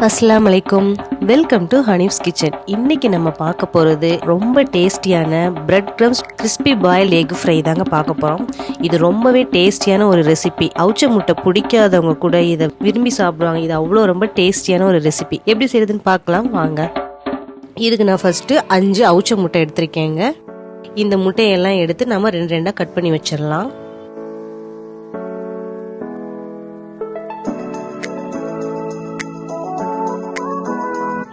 அஸ்ஸலாமு அலைக்கும். Welcome to Hanif's kitchen. இன்னைக்கு நம்ம பார்க்க போகிறது ரொம்ப டேஸ்டியான bread crumbs crispy boil egg fry தாங்க பார்க்க போகிறோம். இது ரொம்பவே டேஸ்டியான ஒரு ரெசிபி. அவுச்ச முட்டை பிடிக்காதவங்க கூட இதை விரும்பி சாப்பிடுவாங்க. இது அவ்வளோ ரொம்ப டேஸ்டியான ஒரு ரெசிபி. எப்படி செய்யறதுன்னு பார்க்கலாம் வாங்க. இதுக்கு நான் ஃபர்ஸ்ட்டு 5 அவுச்ச முட்டை எடுத்திருக்கேங்க. இந்த முட்டையெல்லாம் எடுத்து நம்ம 2 கட் பண்ணி வச்சிடலாம்.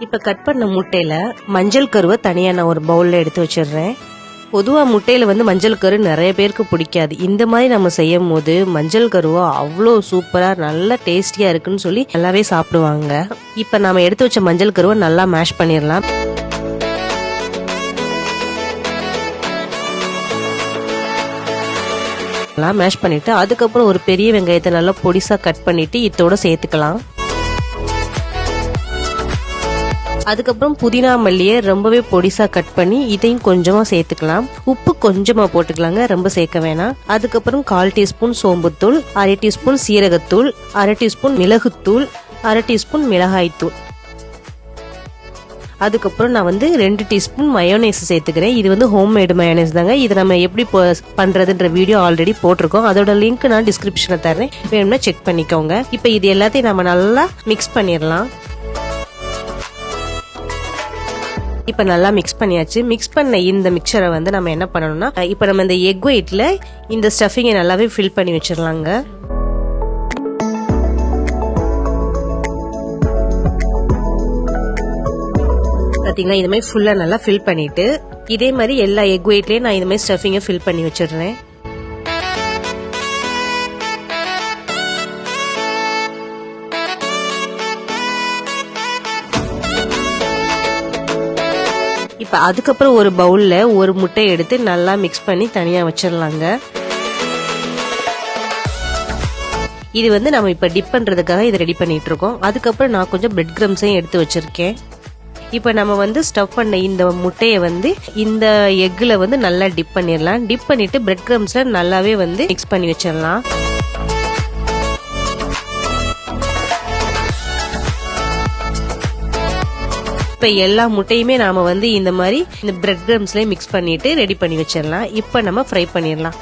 இப்போ கட் பண்ண முட்டையில மஞ்சள் கருவை தனியாக நான் ஒரு பவுலில் எடுத்து வச்சிடுறேன். பொதுவாக முட்டையில் மஞ்சள் கரு நிறைய பேருக்கு பிடிக்காது. இந்த மாதிரி நம்ம செய்யும் போது மஞ்சள் கருவா அவ்வளோ சூப்பராக நல்லா டேஸ்டியாக இருக்குன்னு சொல்லி நல்லாவே சாப்பிடுவாங்க. இப்போ நம்ம எடுத்து வச்ச மஞ்சள் கருவை நல்லா மேஷ் பண்ணிடலாம். நல்லா மேஷ் பண்ணிட்டு அதுக்கப்புறம் ஒரு பெரிய வெங்காயத்தை நல்லா பொடிசா கட் பண்ணிட்டு இதோட சேர்த்துக்கலாம். அதுக்கப்புறம் புதினா மல்லியை ரொம்பவே பொடிசா கட் பண்ணி இதையும் கொஞ்சமா சேர்த்துக்கலாம். உப்பு கொஞ்சமா போட்டுக்கலாங்க, ரொம்ப சேர்க்க வேணாம். அதுக்கப்புறம் 1/4 டீஸ்பூன் சோம்புத்தூள், 1/2 டீஸ்பூன் சீரகத்தூள், 1/2 டீஸ்பூன் மிளகுத்தூள், 1/2 டீஸ்பூன் மிளகாய்த்தூள். அதுக்கப்புறம் நான் 2 டீஸ்பூன் மயோனைஸ் சேர்த்துக்கிறேன். இது ஹோம்மேடு மயோனைஸ் தாங்க. இது நம்ம எப்படி பண்றதுன்ற வீடியோ ஆல்ரெடி போட்டிருக்கோம். அதோட லிங்க் நான் டிஸ்கிரிப்ஷன்ல தரேன், வேணும்னா செக் பண்ணிக்கோங்க. இப்போ இது எல்லாத்தையும் நம்ம நல்லா மிக்ஸ் பண்ணிடலாம். இப்ப நல்லா மிக்ஸ் பண்ணியாச்சு. மிக்ஸ் பண்ண இந்த மிக்சரை நம்ம என்ன பண்ணணும்னா, இப்ப நம்ம இந்த எக் ஒயிட்ல இந்த ஸ்டஃபிங்கை நல்லாவே ஃபில் பண்ணி வச்சிடலாங்க. பாத்தீங்களா, இது மாதிரி ஃபுல்லா நல்லா ஃபில் பண்ணிட்டு இதே மாதிரி எல்லா எக் ஒயிட்லயும் நான் இது மாதிரி ஸ்டஃபிங்கை ஃபில் பண்ணி வச்சிடுறேன். இப்ப அதுக்கப்புறம் ஒரு பவுல்ல ஒரு முட்டை எடுத்து நல்லா மிக்ஸ் பண்ணி தனியா வச்சிடலாங்க. இது நம்ம இப்ப டிப் பண்றதுக்காக இதை ரெடி பண்ணிட்டு இருக்கோம். அதுக்கப்புறம் நான் கொஞ்சம் பிரெட் கிரம்ஸையும் எடுத்து வச்சிருக்கேன். இப்ப நம்ம ஸ்டஃப் பண்ண இந்த முட்டையை இந்த எக்ல நல்லா டிப் பண்ணிடலாம். டிப் பண்ணிட்டு பிரெட் கிரம்ஸ்ல நல்லாவே மிக்ஸ் பண்ணி வச்சிடலாம். இப்ப எல்லா முட்டையுமே நாம இந்த மாதிரி இந்த பிரெட் கிரம்ஸ்ல மிக்ஸ் பண்ணிட்டு ரெடி பண்ணி வச்சிடலாம். இப்ப நம்ம ஃப்ரை பண்ணிடலாம்.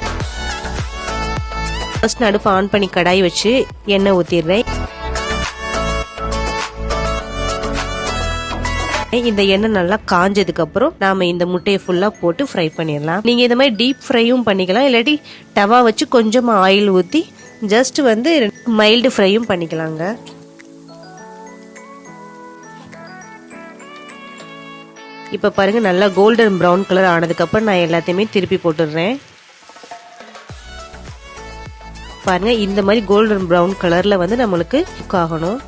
ஃபர்ஸ்ட் அடுப்பு ஆன் பண்ணி கடாய் வச்சு எண்ணெய் ஊத்திடுறேன். இந்த எண்ணெய் நல்லா காஞ்சதுக்கு அப்புறம் நாம இந்த முட்டையை ஃபுல்லா போட்டு ஃப்ரை பண்ணிடலாம். நீங்க இந்த மாதிரி டீப் ஃப்ரையும் பண்ணிக்கலாம், இல்லாட்டி டவா வச்சு கொஞ்சமா ஆயில் ஊத்தி ஜஸ்ட் மைல்டு ஃப்ரையும் பண்ணிக்கலாங்க. இப்ப பாருங்க, நல்லா கோல்டன் பிரவுன் கலர் ஆனதுக்கு அப்புறம் நான் எல்லாத்தையுமே திருப்பி போட்டுடுறேன். பாருங்க, இந்த மாதிரி கோல்டன் பிரவுன் கலர்ல நம்மளுக்கு குக் ஆகணும்.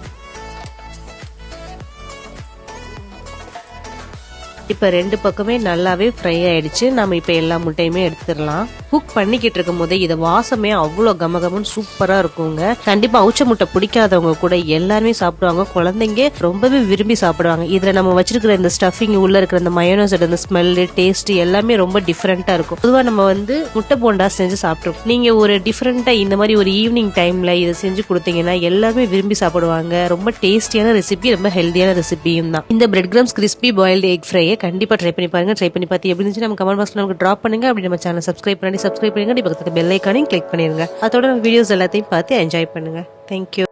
இப்ப 2 பக்கமே நல்லாவே ஃப்ரை ஆயிடுச்சு. நம்ம இப்ப எல்லா முட்டையுமே எடுத்துடலாம். குக் பண்ணிக்கிட்டு இருக்கும் போதே இது வாசமே அவ்வளவு கமகமன்னு சூப்பரா இருக்குங்க. கண்டிப்பா அவுச்ச முட்டை பிடிக்காதவங்க கூட எல்லாருமே சாப்பிடுவாங்க. குழந்தைங்க ரொம்பவே விரும்பி சாப்பிடுவாங்க. இதுல நம்ம வச்சிருக்கிற இந்த ஸ்டஃபிங் உள்ள இருக்கிற இந்த மயோனைஸோட இந்த ஸ்மெல்லு, டேஸ்ட் எல்லாமே ரொம்ப டிஃபரெண்டா இருக்கும். பொதுவா நம்ம முட்டை போண்டா செஞ்சு சாப்பிட்டுருக்கோம். நீங்க ஒரு டிஃபரெண்டா இந்த மாதிரி ஒரு ஈவினிங் டைம்ல இதை செஞ்சு கொடுத்தீங்கன்னா எல்லாருமே விரும்பி சாப்பிடுவாங்க. ரொம்ப டேஸ்டியான ரெசிபி, ரொம்ப ஹெல்தியான ரெசிபியும் தான். இந்த bread crumbs crispy boiled egg fry கண்டிப்பா ட்ரை பண்ணி பாருங்க. ட்ரை பண்ணி பார்த்து எப்படி இருந்துச்சு நம்ம கமெண்ட் பாக்ஸ்ல நமக்கு டிராப் பண்ணுங்க. அப்படி நம்ம சேனல் சப்ஸ்கிரைப் பண்ணுங்க. பக்கத்துல பெல் ஐகானையும் கிளிக் பண்ணிருங்க. அதோட வீடியோஸ் எல்லாத்தையும் பார்த்து என்ஜாய் பண்ணுங்க. தேங்க்யூ.